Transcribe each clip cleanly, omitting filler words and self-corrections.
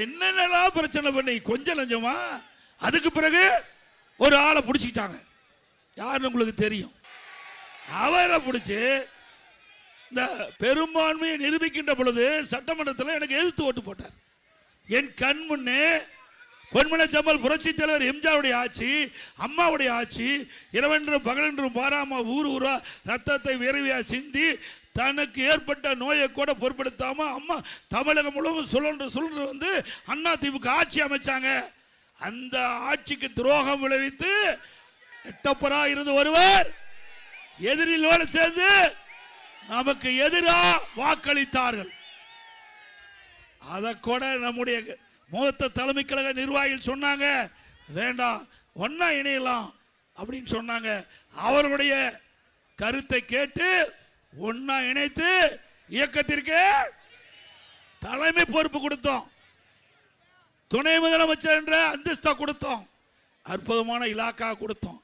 என்னென்னலாம் பிரச்சனை பண்ணி கொஞ்சம் லஞ்சமா. அதுக்கு பிறகு ஒரு ஆளை பிடிச்சிக்கிட்டாங்க. யாருன்னு உங்களுக்கு தெரியும். அவரை பிடிச்சி இந்த பெரும்பான்மையை நிரூபிக்கின்ற பொழுது சட்டமன்றத்தில் எனக்கு எதிர்த்து ஓட்டு போட்டார். என் கண் முன்னே பொன்மன செம்மல் புரட்சி தலைவர் எம்ஜிஆருடைய ஆட்சி, அம்மாவுடைய ஆட்சி, இரவென்றும் பகலென்றும் பாராம ஊர் ஊரா ரத்தத்தை விரைவியா சிந்தி தனக்கு ஏற்பட்ட நோயை கூட பொருட்படுத்தாம அம்மா தமிழகம் முழுவதும் சுழன்று வந்து அண்ணா திமுக ஆட்சி அமைச்சாங்க. அந்த ஆட்சிக்கு துரோகம் விளைவித்து எட்டப்பரா இருந்து ஒருவர் எதிரிலோடு சேர்ந்து நமக்கு எதிராக வாக்களித்தார்கள். அதை கூட நம்முடைய மூத்த தலைமை கழக நிர்வாகிகள் சொன்னாங்க, வேண்டாம் ஒன்னா இணையலாம் அப்படின்னு சொன்னாங்க. அவர்களுடைய கருத்தை கேட்டு ஒன்னா இணைத்து இயக்கத்திற்கு தலைமை பொறுப்பு கொடுத்தோம். துணை முதலமைச்சர் என்ற அந்தஸ்தா கொடுத்தோம். அற்புதமான இலாக்கா கொடுத்தோம்.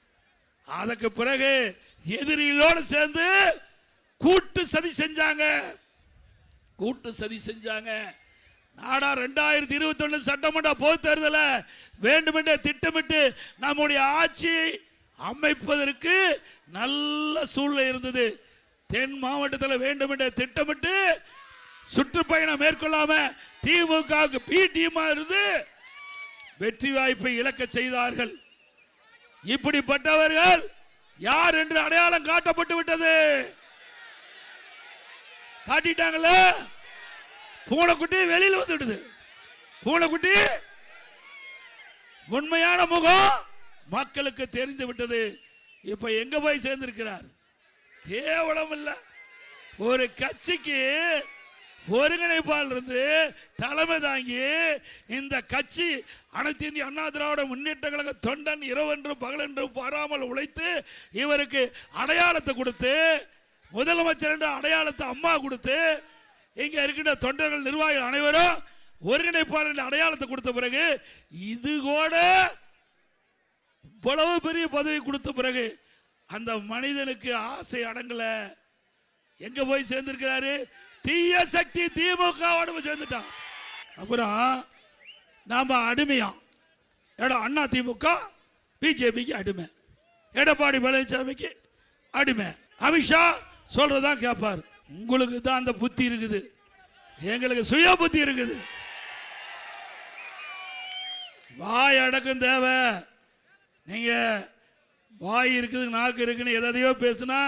அதற்கு பிறகு எதிரிகளோடு சேர்ந்து கூட்டு சதி செஞ்சாங்க. நாடா 2021 சட்டமன்ற பொது தேர்தல வேண்டுமென்றே திட்டமிட்டு நம்முடைய ஆட்சி அமைப்பதற்கு நல்ல சூழ்நிலை இருந்தது. தென் மாவட்டத்தில் வேண்டுமென்றே திட்டமிட்டு சுற்றுப்பயணம் மேற்கொள்ளாம திமுக பி டீமா இருந்து வெற்றி வாய்ப்பை இழக்க செய்தார்கள். இப்படிப்பட்டவர்கள் யார் என்று அடையாளம் காட்டப்பட்டு விட்டது. காட்டிட்டாங்கல்ல. பூனைக்குட்டி வெளியில் வந்துடுது. பூனைக்குட்டி உண்மையான முகம் மக்களுக்கு தெரிந்து விட்டது. இப்ப எங்க போய் சேர்ந்திருக்கிறார்? கேவலம் இல்ல, ஒரு கட்சிக்கு ஒருங்கிணைப்பாளர் இருந்து தலைமை தாங்கி இந்த கட்சி அனைத்து இந்திய அண்ணா திராவிட முன்னேற்ற கழக தொண்டன் இரவென்றும் பகலென்றும் பாராமல் உழைத்து இவருக்கு அடையாளத்தை கொடுத்து முதலமைச்சர் என்ற அடையாளத்தை அம்மா கொடுத்து இங்க இருக்கின்ற தொண்டர்கள் நிர்வாகிகள் அனைவரும் ஒருங்கிணைப்பாளர் என்ற அடையாளத்தை கொடுத்த பிறகு இது கூட இவ்வளவு பெரிய பதவி கொடுத்த பிறகு அந்த மனிதனுக்கு ஆசை அடங்கல. எங்க போய் சேர்ந்திருக்கிறாரு? தீய சக்தி திமுக சேர்ந்துட்டான். அப்புறம் நாம அடிமையா அண்ணா திமுக பிஜேபிக்கு அடிமை, எடப்பாடி பழனிசாமிக்கு அடிமை, அமித்ஷா சொல்றதான் கேட்பார். உங்களுக்கு தான் அந்த புத்தி இருக்குது, எங்களுக்கு சுய புத்தி இருக்குது. வாய் அடக்கம் தேவை. நீங்க வாய் இருக்குது நாக்கு இருக்குன்னு எதையோ பேசுனா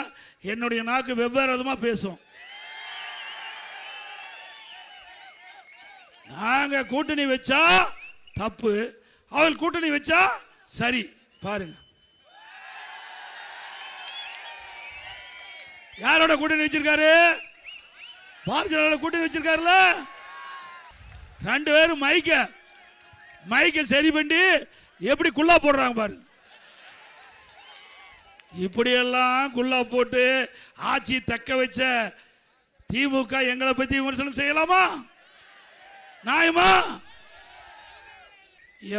என்னுடைய நாக்கு வெவ்வேறு விதமா பேசும். நாங்க கூட்டணி வச்சா தப்பு, அவள் கூட்டணி வச்சா சரி. பாருங்க யாரோட கூட்டணி வச்சிருக்காரு? பாரதிய ஜனதா கூட்டணி வச்சிருக்காருல. ரெண்டு பேரும் மைக்க சரி பண்ணி எப்படி குள்ளா போடுறாங்க பாருங்க. இப்படியெல்லாம் குள்ளா போட்டு ஆட்சி தக்க வச்ச திமுக எங்களை பத்தி விமர்சனம் செய்யலாமா? நியாயமா?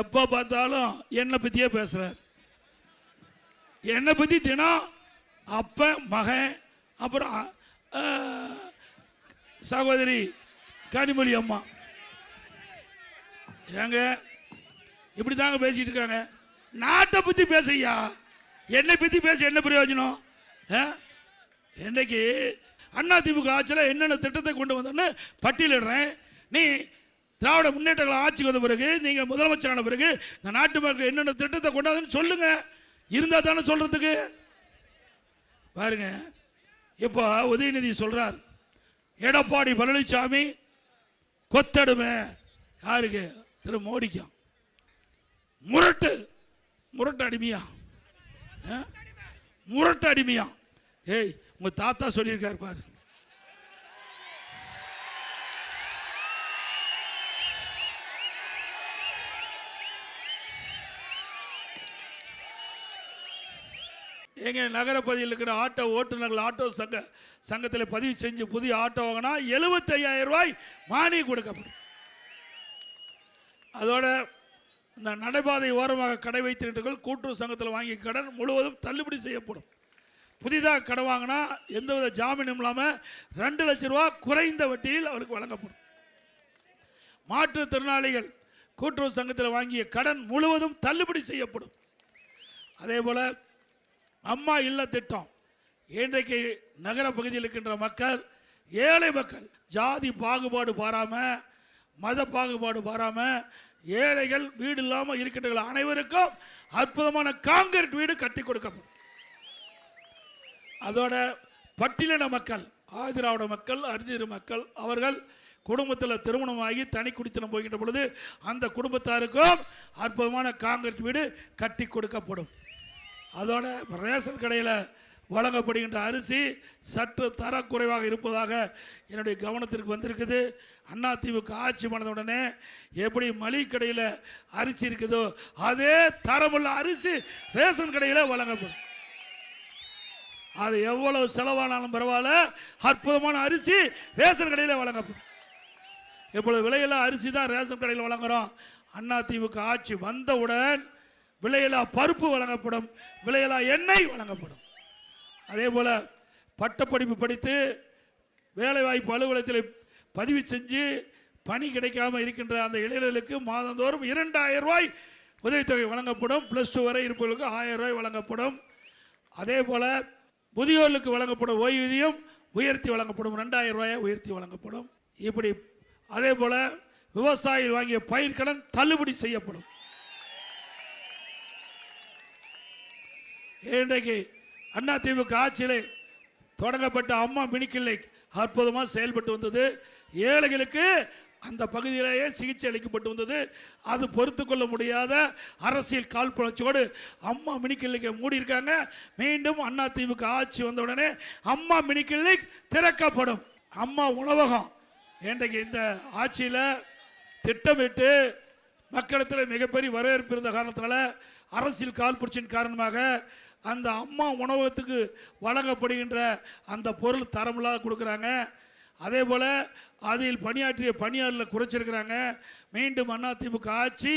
எப்ப பார்த்தாலும் என்னை பத்தியே பேசுறார். என்னை பத்தி தினம் அப்ப மகன் அப்புறம் சகோதரி கனிமொழி அம்மா ஏங்க இப்படி தாங்க பேசிட்டு இருக்காங்க. நாட்டை பத்தி பேசையா, என்னை பத்தி பேச என்ன பிரயோஜனம்? இன்னைக்கு அண்ணா திமுக ஆட்சியில் என்னென்ன திட்டத்தை கொண்டு வந்தோன்னு பட்டியலிடுறேன். நீ திராவிட முன்னேற்ற ஆட்சிக்கு வந்த பிறகு நீங்க முதலமைச்சரான பிறகு இந்த நாட்டு மக்கள் என்னென்ன திட்டத்தை கொண்டாதுன்னு சொல்லுங்க. இருந்தா தானே சொல்றதுக்கு. பாருங்க இப்போ உதயநிதி சொல்றார், எடப்பாடி பழனிசாமி கொத்தடுமை. யாருக்கு? திரு மோடிக்கும். முரட்டு அடிமையா, முரட்டு அடிமையா. ஏய் உங்க தாத்தா சொல்லியிருக்காரு பாரு. எங்க நகரப்பகுதியில் இருக்கிற ஆட்டோ ஓட்டுநர்கள் ஆட்டோ சங்கத்தில் பதிவு செஞ்சு புதிய ஆட்டோ வாங்கினா 75,000 ரூபாய் மானியம் கொடுக்கப்படும். அதோட இந்த நடைபாதை ஓரமாக கடை வைத்திருக்கிறவர்கள் கூட்டுறவு சங்கத்தில் வாங்கி கடன் முழுவதும் தள்ளுபடி செய்யப்படும். புதிதாக கடன் வாங்கினா எந்தவித ஜாமீனும் இல்லாமல் 2 லட்சம் ரூபாய் குறைந்த வட்டியில் அவருக்கு வழங்கப்படும். மாற்றுத்திறனாளிகள் கூட்டுறவு சங்கத்தில் வாங்கிய கடன் முழுவதும் தள்ளுபடி செய்யப்படும். அதே போல அம்மா இல்ல திட்டம் இன்றைக்கு நகர பகுதியில் இருக்கின்ற மக்கள், ஏழை மக்கள், ஜாதி பாகுபாடு பாராம, மத பாகுபாடு பாராம, ஏழைகள் வீடு இல்லாமல் இருக்கின்ற அனைவருக்கும் அற்புதமான காங்கிரீட் வீடு கட்டி கொடுக்கப்படும். அதோட பட்டியலின மக்கள், ஆதிராவிட மக்கள், அரிதிரு மக்கள், அவர்கள் குடும்பத்தில் திருமணமாகி தனி குடித்தனம் போகின்ற பொழுது அந்த குடும்பத்தாருக்கும் அற்புதமான காங்கிரீட் வீடு கட்டி கொடுக்கப்படும். அதோட ரேஷன் கடையில் வழங்கப்படுகின்ற அரிசி சற்று தரக்குறைவாக இருப்பதாக என்னுடைய கவனத்திற்கு வந்திருக்குது. அதிமுக ஆட்சி பண்ணவுடனே எப்படி மளிகை கடையில் அரிசி இருக்குதோ அதே தரமுள்ள அரிசி ரேஷன் கடையில் வழங்கப்படும். அது எவ்வளவு செலவானாலும் பரவாயில்ல, அற்புதமான அரிசி ரேஷன் கடையில் வழங்கப்படும். இப்பொழுது விலையில்லா அரிசி தான் ரேஷன் கடையில் வழங்குகிறோம். அதிமுக ஆட்சி வந்தவுடன் விலையில்லா பருப்பு வழங்கப்படும், விலையில்லா எண்ணெய் வழங்கப்படும். அதே போல் பட்டப்படிப்பு படித்து வேலைவாய்ப்பு அலுவலகத்தில் பதிவு செஞ்சு பணி கிடைக்காமல் இருக்கின்ற அந்த இளைஞர்களுக்கு மாதந்தோறும் 2000 ரூபாய் உதவித்தொகை வழங்கப்படும். +2 வரை இருப்பவர்களுக்கு 1000 ரூபாய் வழங்கப்படும். அதே போல் முதியோர்களுக்கு வழங்கப்படும் ஓய்வூதியம் உயர்த்தி வழங்கப்படும், 2000 ரூபாயை உயர்த்தி வழங்கப்படும். இப்படி அதே போல் விவசாயிகள் வாங்கிய பயிர்க்கடன் தள்ளுபடி செய்யப்படும். இன்றைக்கு அதிமுக ஆட்சியிலே தொடங்கப்பட்ட அம்மா மினி கிளினிக் அற்புதமாக செயல்பட்டு வந்தது. ஏழைகளுக்கு அந்த பகுதியிலேயே சிகிச்சை அளிக்கப்பட்டு வந்தது. அது பொறுத்து கொள்ள முடியாத அரசியல் காழ்ப்புணர்ச்சியோடு அம்மா மினி கிளினிக்கை மூடியிருக்காங்க. மீண்டும் அதிமுக ஆட்சி வந்தவுடனே அம்மா மினி கிளினிக் திறக்கப்படும். அம்மா உணவகம் இன்றைக்கு இந்த ஆட்சியில் திட்டமிட்டு மக்களிடத்தில் மிகப்பெரிய வரவேற்பு இருந்த காரணத்தினால அரசியல் காழ்ப்புணர்ச்சியின் காரணமாக அந்த அம்மா உணவகத்துக்கு வழங்கப்படுகின்ற அந்த பொருள் தரமில்லாத கொடுக்குறாங்க. அதே போல் அதில் பணியாற்றிய பணியாளர்களை குறைச்சிருக்கிறாங்க. மீண்டும் அதிமுக ஆட்சி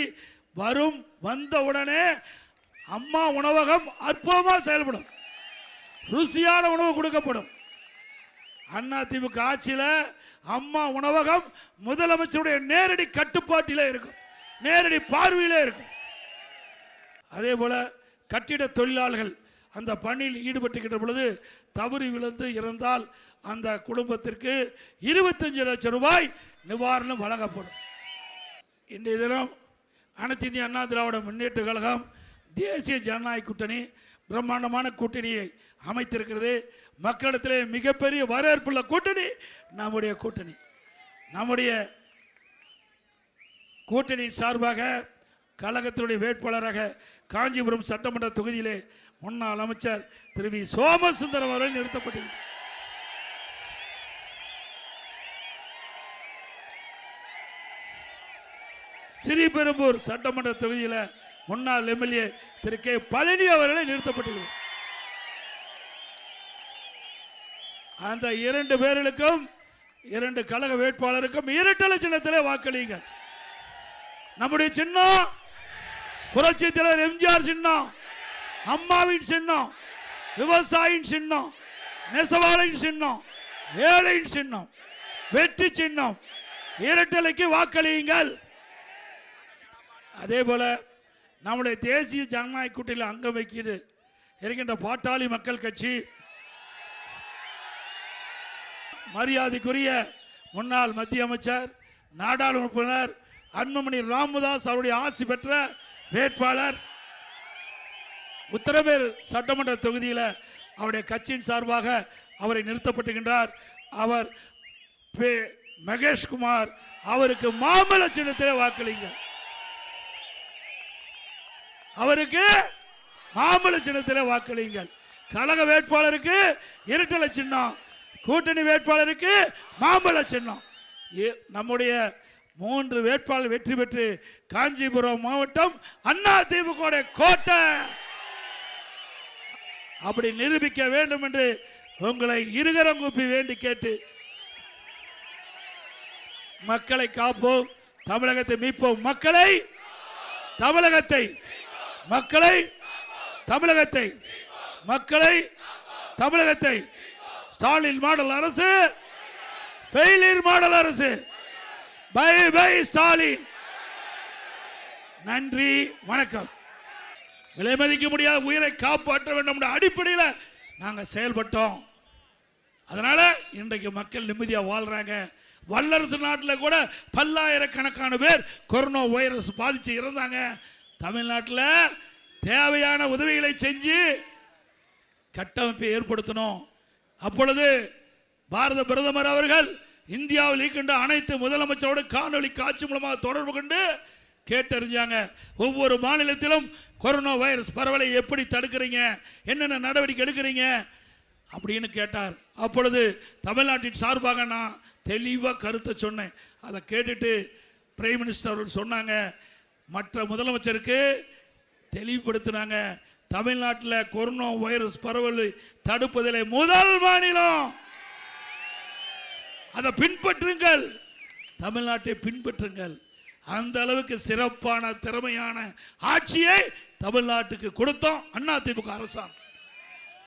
வந்தவுடனே அம்மா உணவகம் அற்புதமாக செயல்படும், ருசியான உணவு கொடுக்கப்படும். அதிமுக ஆட்சியில் அம்மா உணவகம் முதலமைச்சருடைய நேரடி கட்டுப்பாட்டிலே இருக்கும், நேரடி பார்வையிலே இருக்கும். அதே போல கட்டிட தொழிலாளர்கள் அந்த பணியில் ஈடுபட்டுக்கின்ற பொழுது தவறி விழுந்து இறந்தால் அந்த குடும்பத்திற்கு 25 லட்சம் ரூபாய் நிவாரணம் வழங்கப்படும். இன்றைய தினம் அனைத்து இந்திய அண்ணா திராவிட முன்னேற்ற கழகம் தேசிய ஜனநாயக கூட்டணி பிரம்மாண்டமான கூட்டணியை அமைத்திருக்கிறது. மக்களிடத்திலே மிகப்பெரிய வரவேற்புள்ள கூட்டணி நம்முடைய கூட்டணி. நம்முடைய கூட்டணியின் சார்பாக கழகத்தினுடைய வேட்பாளராக காஞ்சிபுரம் சட்டமன்ற தொகுதியிலே முன்னாள் அமைச்சர் திரு வி சோமசுந்தரம் அவர்கள் நிறுத்தப்பட்டார். ஸ்ரீபெரும்பூர் சட்டமன்ற தொகுதியில் முன்னாள் எம்எல்ஏ திரு கே பழனி அவர்களை நிறுத்தப்பட்டுள்ளார். அந்த 2 பேர்களுக்கும் 2 கழக வேட்பாளருக்கும் இரட்டை சின்னத்திலே வாக்களியுங்கள். நம்முடைய சின்னம் புரட்சி தலைவர் எம்ஜிஆர் சின்னம், அம்மாவின் சின்னம், விவசாயியின் சின்னம், நெசவாளியின் சின்னம், ஏழையின் சின்னம், வெற்றி சின்னம். இரட்டலைக்கு வாக்களியுங்கள். அதே போல நம்முடைய தேசிய ஜனநாயக கூட்டணியில் அங்கம் வைக்கிறது இருக்கின்ற பாட்டாளி மக்கள் கட்சி, மரியாதைக்குரிய முன்னாள் மத்திய அமைச்சர் நாடாளுமன்ற உறுப்பினர் அன்புமணி ராமதாஸ் அவருடைய ஆசி பெற்ற வேட்பாளர் உத்தரமேர் சட்டமன்ற தொகுதியில் அவருடைய கட்சியின் சார்பாக அவரை நிறுத்தப்பட்டுகின்றார். அவர் மகேஷ்குமார் அவருக்கு மாம்பழ சின்னத்திலே வாக்களிங்க. அவருக்கு மாம்பழ சின்னத்திலே வாக்களிங்கள். கழக வேட்பாளருக்கு இரட்டை சின்னம், கூட்டணி வேட்பாளருக்கு மாம்பழ சின்னம். நம்முடைய 3 வேட்பாளர் வெற்றி பெற்று காஞ்சிபுரம் மாவட்டம் அதிமுக கோட்டை அப்படி நிரூபிக்க வேண்டும் என்று உங்களை இருகரம் கூப்பி வேண்டி கேட்டு, மக்களை காப்போம், தமிழகத்தை மீட்போம். மக்களை தமிழகத்தை மக்களை தமிழகத்தை மக்களை தமிழகத்தை ஸ்டாலின் மாடல் அரசு, ஃபெயிலியர் மாடல் அரசு, பை பை ஸ்டாலின். நன்றி, வணக்கம். விலை மதிக்க முடியாத உயிரை காப்பாற்ற வேண்டும் அடிப்படையில் நாங்கள் செயல்பட்டோம். அதனால இன்றைக்கு மக்கள் நிம்மதியாக வாழ்றாங்க. வல்லரசு நாட்டில் கூட பல்லாயிரக்கணக்கான பேர் கொரோனா வைரஸ் பாதிச்சு இறந்தாங்க. தமிழ்நாட்டில் தேவையான உதவிகளை செஞ்சு கட்டமைப்பை ஏற்படுத்தணும். அப்பொழுது பாரத பிரதமர் அவர்கள் இந்தியாவில் இருக்கின்ற அனைத்து முதலமைச்சரோடு காணொலி காட்சி மூலமாக தொடர்பு கொண்டு கேட்டறிஞ்சாங்க. ஒவ்வொரு மாநிலத்திலும் கொரோனா வைரஸ் பரவலை எப்படி தடுக்கிறீங்க, என்னென்ன நடவடிக்கை எடுக்கிறீங்க அப்படின்னு கேட்டார். அப்பொழுது தமிழ்நாட்டின் சார்பாக நான் தெளிவாக கருத்தை சொன்னேன். அதை கேட்டுட்டு பிரைம் மினிஸ்டர் அவர்கள் சொன்னாங்க, மற்ற முதலமைச்சருக்கு தெளிவுபடுத்தினாங்க. தமிழ்நாட்டில் கொரோனா வைரஸ் பரவலை தடுப்பதில் முதல் மாநிலம், அதை பின்பற்றுங்கள், தமிழ்நாட்டை பின்பற்றுங்கள். அந்த அளவுக்கு சிறப்பான திறமையான ஆட்சியை தமிழ்நாட்டுக்கு கொடுத்தோம் அதிமுக அரசாங்கம்.